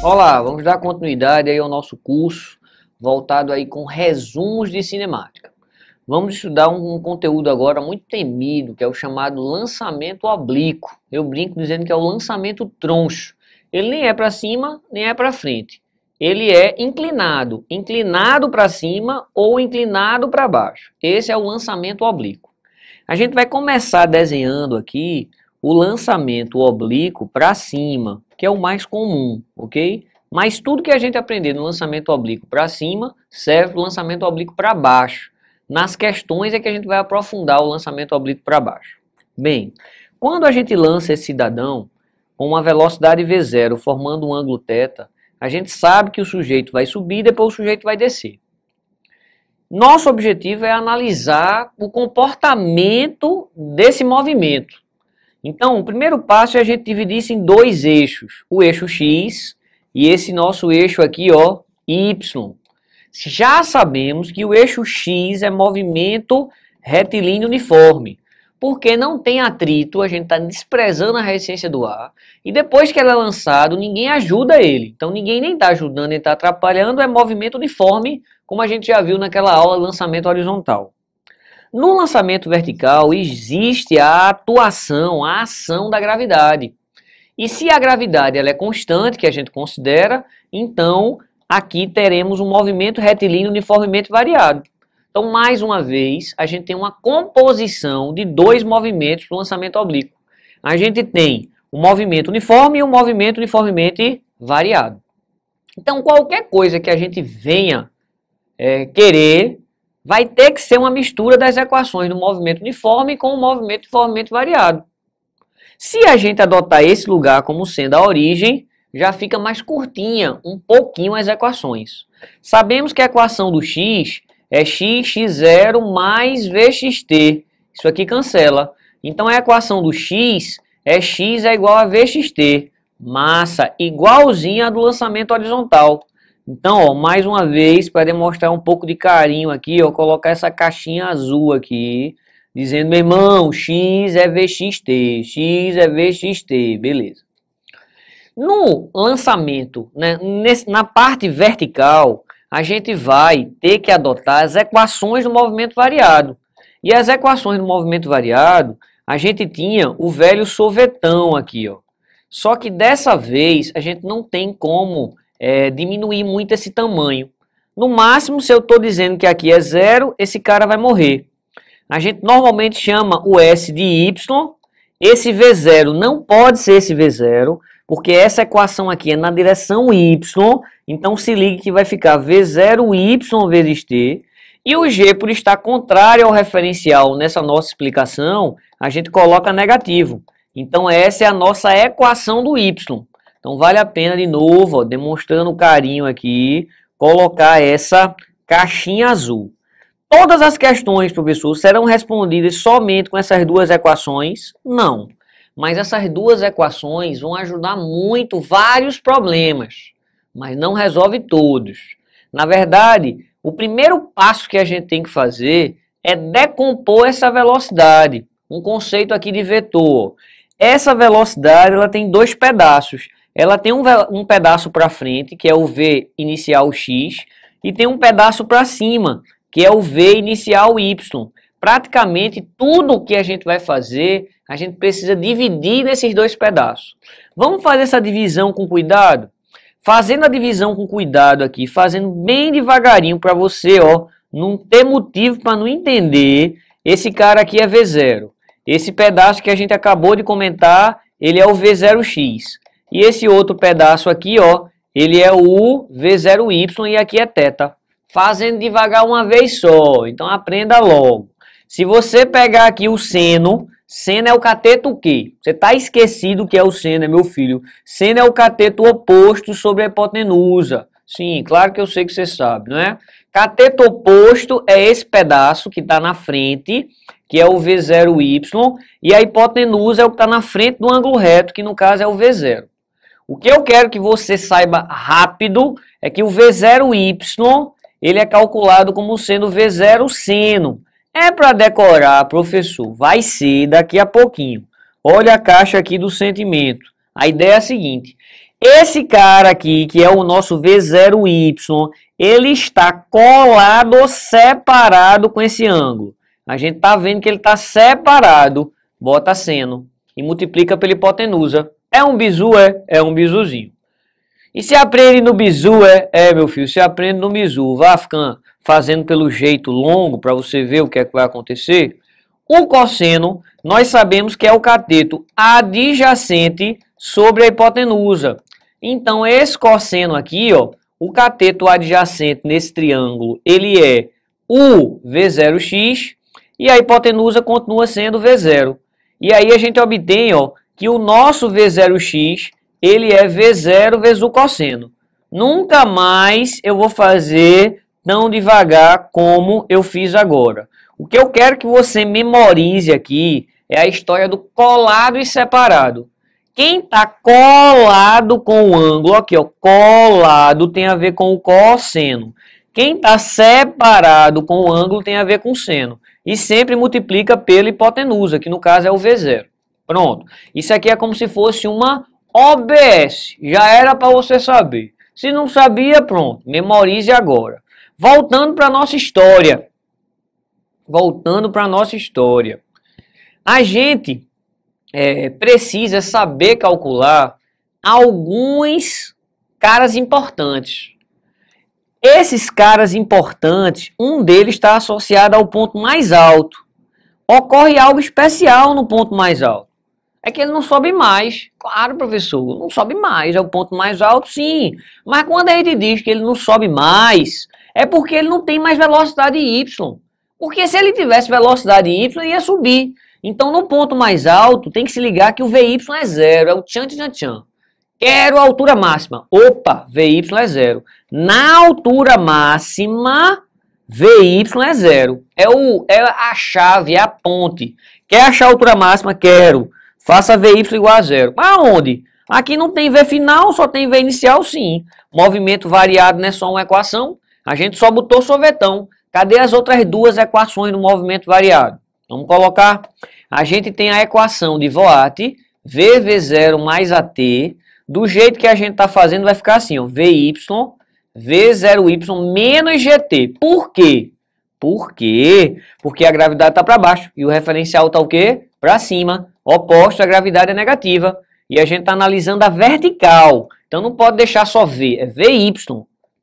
Olá, vamos dar continuidade aí ao nosso curso voltado aí com resumos de cinemática. Vamos estudar um conteúdo agora muito temido, que é o chamado lançamento oblíquo. Eu brinco dizendo que é o lançamento troncho. Ele nem é para cima, nem é para frente. Ele é inclinado, inclinado para cima ou inclinado para baixo. Esse é o lançamento oblíquo. A gente vai começar desenhando aqui o lançamento oblíquo para cima, que é o mais comum, ok? Mas tudo que a gente aprender no lançamento oblíquo para cima serve para o lançamento oblíquo para baixo. Nas questões é que a gente vai aprofundar o lançamento oblíquo para baixo. Bem, quando a gente lança esse cidadão com uma velocidade v0 formando um ângulo θ, a gente sabe que o sujeito vai subir e depois o sujeito vai descer. Nosso objetivo é analisar o comportamento desse movimento. Então, o primeiro passo é a gente dividir isso em dois eixos. O eixo X e esse nosso eixo aqui, ó, Y. Já sabemos que o eixo X é movimento retilíneo uniforme. Porque não tem atrito, a gente está desprezando a resistência do ar. E depois que ele é lançado, ninguém ajuda ele. Então, ninguém nem está ajudando, nem está atrapalhando. É movimento uniforme, como a gente já viu naquela aula de lançamento horizontal. No lançamento vertical existe a atuação, a ação da gravidade. E se a gravidade ela é constante, que a gente considera, então aqui teremos um movimento retilíneo uniformemente variado. Então, mais uma vez, a gente tem uma composição de dois movimentos para o lançamento oblíquo. A gente tem o movimento uniforme e o movimento uniformemente variado. Então, qualquer coisa que a gente venha querer, vai ter que ser uma mistura das equações do movimento uniforme com o movimento uniformemente variado. Se a gente adotar esse lugar como sendo a origem, já fica mais curtinha um pouquinho as equações. Sabemos que a equação do x é x0 mais vxt. Isso aqui cancela. Então a equação do x é x é igual a vxt. Massa igualzinha a do lançamento horizontal. Então, ó, mais uma vez, para demonstrar um pouco de carinho aqui, ó, colocar essa caixinha azul aqui, dizendo, meu irmão, x é vxt, x é vxt, beleza. No lançamento, né, na parte vertical, a gente vai ter que adotar as equações do movimento variado. E as equações do movimento variado, a gente tinha o velho sorvetão aqui, ó. Só que dessa vez, a gente não tem como diminuir muito esse tamanho. No máximo, se eu estou dizendo que aqui é 0, esse cara vai morrer. A gente normalmente chama o S de Y. Esse V0 não pode ser esse V0, porque essa equação aqui é na direção Y. Então, se ligue que vai ficar V0Y vezes T. E o G, por estar contrário ao referencial nessa nossa explicação, a gente coloca negativo. Então, essa é a nossa equação do Y. Então, vale a pena, de novo, ó, demonstrando o carinho aqui, colocar essa caixinha azul. Todas as questões, professor, serão respondidas somente com essas duas equações? Não. Mas essas duas equações vão ajudar muito vários problemas, mas não resolve todos. Na verdade, o primeiro passo que a gente tem que fazer é decompor essa velocidade. Um conceito aqui de vetor. Essa velocidade ela tem dois pedaços. Ela tem um pedaço para frente, que é o v inicial x, e tem um pedaço para cima, que é o v inicial y. Praticamente tudo que a gente vai fazer, a gente precisa dividir nesses dois pedaços. Vamos fazer essa divisão com cuidado? Fazendo a divisão com cuidado aqui, fazendo bem devagarinho para você, ó, não ter motivo para não entender, esse cara aqui é v0. Esse pedaço que a gente acabou de comentar, ele é o v0x. E esse outro pedaço aqui, ó, ele é o V0Y e aqui é θ. Fazendo devagar uma vez só, então aprenda logo. Se você pegar aqui o seno, seno é o cateto quê? Você está esquecido o que é o seno, meu filho? Seno é o cateto oposto sobre a hipotenusa. Sim, claro que eu sei que você sabe, não é? Cateto oposto é esse pedaço que está na frente, que é o V0Y, e a hipotenusa é o que está na frente do ângulo reto, que no caso é o V0. O que eu quero que você saiba rápido é que o V0Y, ele é calculado como sendo V0 seno. É para decorar, professor, vai ser daqui a pouquinho. Olha a caixa aqui do sentimento. A ideia é a seguinte, Esse cara aqui, que é o nosso V0Y, ele está colado ou separado com esse ângulo. A gente está vendo que ele está separado. Bota seno e multiplica pela hipotenusa. É um bizu? É um bizuzinho. E se aprende no bizu? Meu filho, se aprende no bizu. Vá ficando fazendo pelo jeito longo para você ver o que é que vai acontecer. O cosseno, nós sabemos que é o cateto adjacente sobre a hipotenusa. Então, esse cosseno aqui, ó, o cateto adjacente nesse triângulo, ele é o V0x e a hipotenusa continua sendo V0. E aí a gente obtém, ó, que o nosso V0x, ele é V0 vezes o cosseno. Nunca mais eu vou fazer tão devagar como eu fiz agora. O que eu quero que você memorize aqui é a história do colado e separado. Quem está colado com o ângulo, aqui ó, colado tem a ver com o cosseno. Quem está separado com o ângulo tem a ver com o seno. E sempre multiplica pela hipotenusa, que no caso é o V0. Pronto. Isso aqui é como se fosse uma OBS. Já era para você saber. Se não sabia, pronto. Memorize agora. Voltando para a nossa história. A gente precisa saber calcular alguns caras importantes. Esses caras importantes, um deles está associado ao ponto mais alto. Ocorre algo especial no ponto mais alto. É que ele não sobe mais. Claro, professor, não sobe mais. É o ponto mais alto, sim. Mas quando a gente diz que ele não sobe mais, é porque ele não tem mais velocidade y. Porque se ele tivesse velocidade y, ia subir. Então, no ponto mais alto, tem que se ligar que o VY é zero. É o tchan-tchan-tchan. Quero a altura máxima. Opa, VY é zero. Na altura máxima, VY é zero. É a chave, é a ponte. Quer achar a altura máxima? Quero. Faça VY igual a zero. Aonde? Aqui não tem V final, só tem V inicial, sim. Movimento variado não é só uma equação. A gente só botou sorvetão. Cadê as outras duas equações do movimento variado? Vamos colocar. A gente tem a equação de Voigt, VV0 mais AT. Do jeito que a gente está fazendo, vai ficar assim, ó, VY, V0Y menos GT. Por quê? Por quê? Porque a gravidade está para baixo e o referencial está o quê? Para cima. Oposto, a gravidade é negativa. E a gente está analisando a vertical. Então não pode deixar só V, é VY.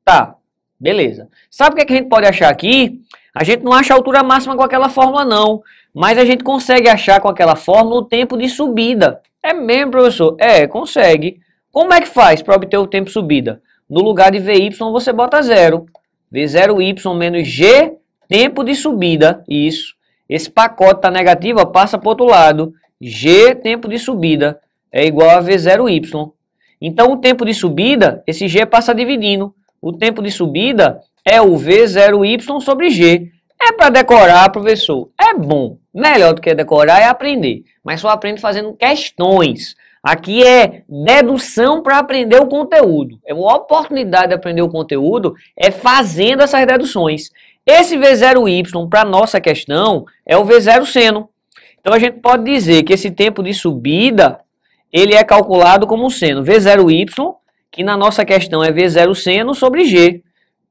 Tá, beleza. Sabe o que a gente pode achar aqui? A gente não acha a altura máxima com aquela fórmula não. Mas a gente consegue achar com aquela fórmula o tempo de subida. É mesmo, professor? É, consegue. Como é que faz para obter o tempo de subida? No lugar de VY você bota zero. V0y menos G, tempo de subida. Isso. Esse pacote está negativo, ó, passa para o outro lado. G, tempo de subida, é igual a V0y. Então o tempo de subida, esse G passa dividindo. O tempo de subida é o V0y sobre G. É para decorar, professor? É bom. Melhor do que decorar é aprender. Mas só aprende fazendo questões. Aqui é dedução para aprender o conteúdo. É uma oportunidade de aprender o conteúdo, é fazendo essas deduções. Esse V0y para nossa questão é o V0 seno. Então a gente pode dizer que esse tempo de subida, ele é calculado como seno V0y, que na nossa questão é V0 seno sobre G.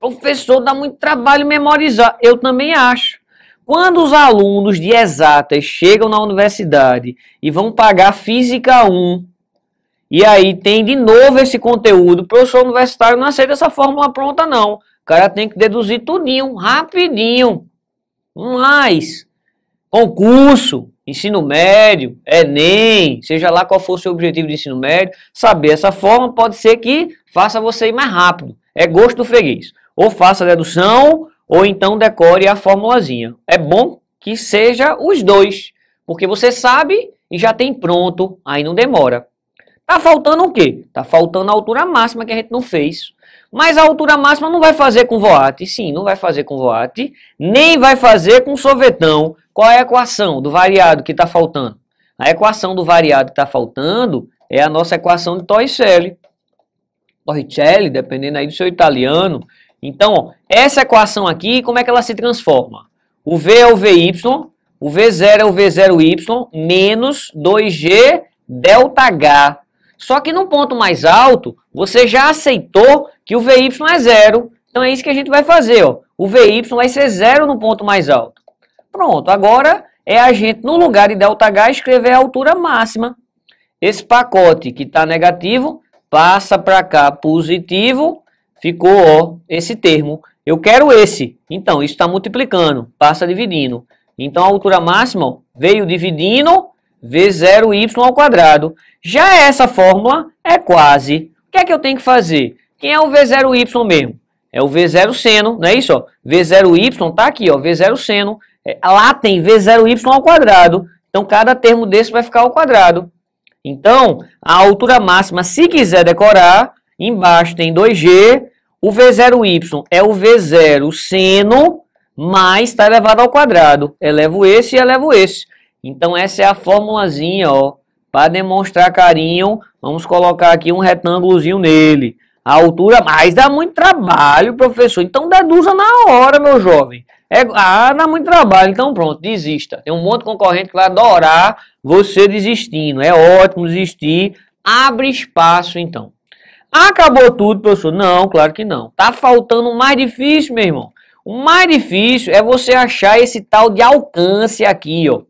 Professor, dá muito trabalho memorizar. Eu também acho. Quando os alunos de exatas chegam na universidade e vão pagar Física 1, e aí tem de novo esse conteúdo, o professor universitário não aceita essa fórmula pronta não. O cara tem que deduzir tudinho, rapidinho. Mas, concurso, ensino médio, Enem, seja lá qual for o seu objetivo de ensino médio, saber essa fórmula pode ser que faça você ir mais rápido. É gosto do freguês. Ou faça a dedução, ou então decore a formulazinha. É bom que seja os dois, porque você sabe e já tem pronto, aí não demora. Tá faltando o quê? Tá faltando a altura máxima que a gente não fez. Mas a altura máxima não vai fazer com Voigt. Sim, não vai fazer com Voigt, nem vai fazer com sorvetão. Qual é a equação do variado que está faltando? A equação do variado que está faltando é a nossa equação de Torricelli. Torricelli, dependendo aí do seu italiano. Então, ó, essa equação aqui, como é que ela se transforma? O V é o VY, o V0 é o V0y, menos 2G ΔH. Só que no ponto mais alto, você já aceitou que o VY é zero. Então é isso que a gente vai fazer, ó. O VY vai ser zero no ponto mais alto. Pronto, agora é a gente, no lugar de ΔH, escrever a altura máxima. Esse pacote que está negativo, passa para cá positivo, ficou, ó, esse termo. Eu quero esse. Então, isso está multiplicando, passa dividindo. Então, a altura máxima, ó, veio dividindo V0y ao quadrado. Já essa fórmula é quase. O que é que eu tenho que fazer? Quem é o V0y mesmo? É o V0 seno, não é isso? Ó? V0y está aqui, ó, V0 seno. Lá tem V0y ao quadrado. Então, cada termo desse vai ficar ao quadrado. Então, a altura máxima, se quiser decorar, embaixo tem 2G. O V0y é o V0 seno, mais está elevado ao quadrado. Elevo esse e elevo esse. Então, essa é a formulazinha, ó. Para demonstrar carinho, vamos colocar aqui um retângulozinho nele. A altura, mas dá muito trabalho, professor. Então, deduza na hora, meu jovem. Dá muito trabalho. Então, pronto, desista. Tem um monte de concorrente que vai adorar você desistindo. É ótimo desistir. Abre espaço, então. Acabou tudo, professor? Não, claro que não. Tá faltando o mais difícil, meu irmão. O mais difícil é você achar esse tal de alcance aqui, ó.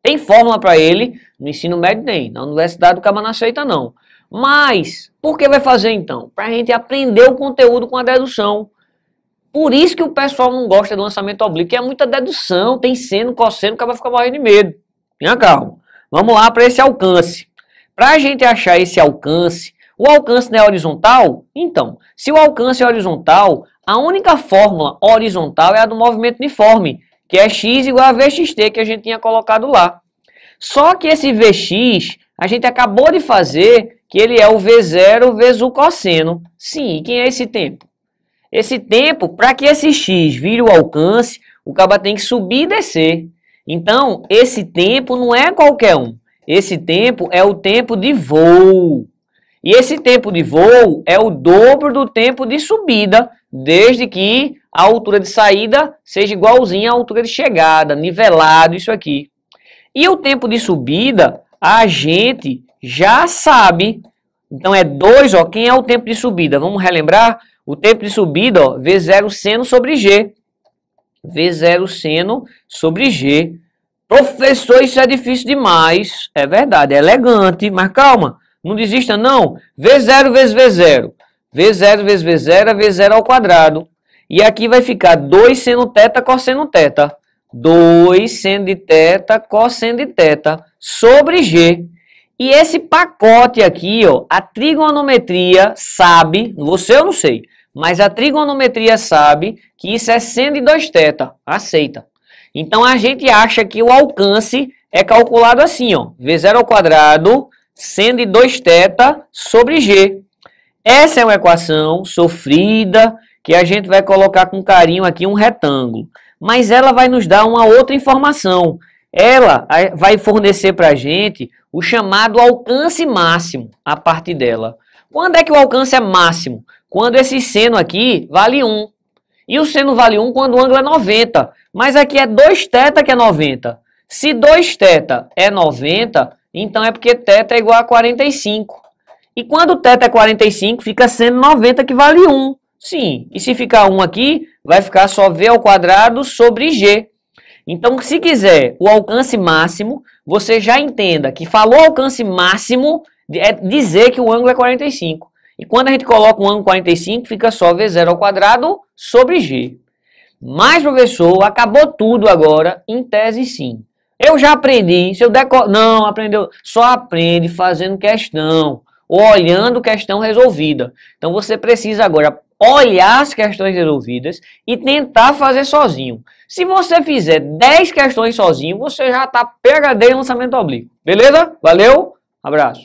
Tem fórmula para ele, no ensino médio tem, na universidade do Caba não aceita não. Mas, por que vai fazer então? Para a gente aprender o conteúdo com a dedução. Por isso que o pessoal não gosta do lançamento oblíquo, é muita dedução, tem seno, cosseno, o cara vai ficar morrendo de medo. Tenha calma. Vamos lá para esse alcance. Para a gente achar esse alcance, o alcance não é horizontal? Então, se o alcance é horizontal, a única fórmula horizontal é a do movimento uniforme, que é x igual a vxt, que a gente tinha colocado lá. Só que esse vx, a gente acabou de fazer, que ele é o v0 vezes o cosseno. Sim, e quem é esse tempo? Esse tempo, para que esse x vire o alcance, o cabo tem que subir e descer. Então, esse tempo não é qualquer um. Esse tempo é o tempo de voo. E esse tempo de voo é o dobro do tempo de subida, desde que a altura de saída seja igualzinha à altura de chegada, nivelado isso aqui. E o tempo de subida, a gente já sabe. Então é 2, ó, quem é o tempo de subida? Vamos relembrar? O tempo de subida, ó, V0 seno sobre G. V0 seno sobre G. Professor, isso é difícil demais. É verdade, é elegante, mas calma, não desista não. V0 vezes V0. V0 vezes V0 é V0 ao quadrado. E aqui vai ficar 2 seno teta cosseno teta. 2 seno de teta cosseno de teta sobre G. E esse pacote aqui, ó, a trigonometria sabe, você eu não sei, mas a trigonometria sabe que isso é seno de 2 teta. Aceita. Então a gente acha que o alcance é calculado assim, ó. V0 ao quadrado, seno de 2 teta sobre G. Essa é uma equação sofrida que a gente vai colocar com carinho aqui um retângulo. Mas ela vai nos dar uma outra informação. Ela vai fornecer para a gente o chamado alcance máximo a partir dela. Quando é que o alcance é máximo? Quando esse seno aqui vale 1. E o seno vale 1 quando o ângulo é 90. Mas aqui é 2 teta que é 90. Se 2 teta é 90, então é porque teta é igual a 45. E quando teta é 45, fica sendo 90 que vale 1. Sim, e se ficar 1 aqui, vai ficar só V ao quadrado sobre G. Então, se quiser o alcance máximo, você já entenda que falou alcance máximo é dizer que o ângulo é 45. E quando a gente coloca um ângulo 45, fica só V0 ao quadrado sobre G. Mas, professor, acabou tudo agora, em tese sim. Eu já aprendi, se eu decor... Não, aprendeu. Só aprende fazendo questão, ou olhando questão resolvida. Então, você precisa agora olhar as questões resolvidas e tentar fazer sozinho. Se você fizer 10 questões sozinho, você já está PhD em lançamento oblíquo. Beleza? Valeu? Abraço.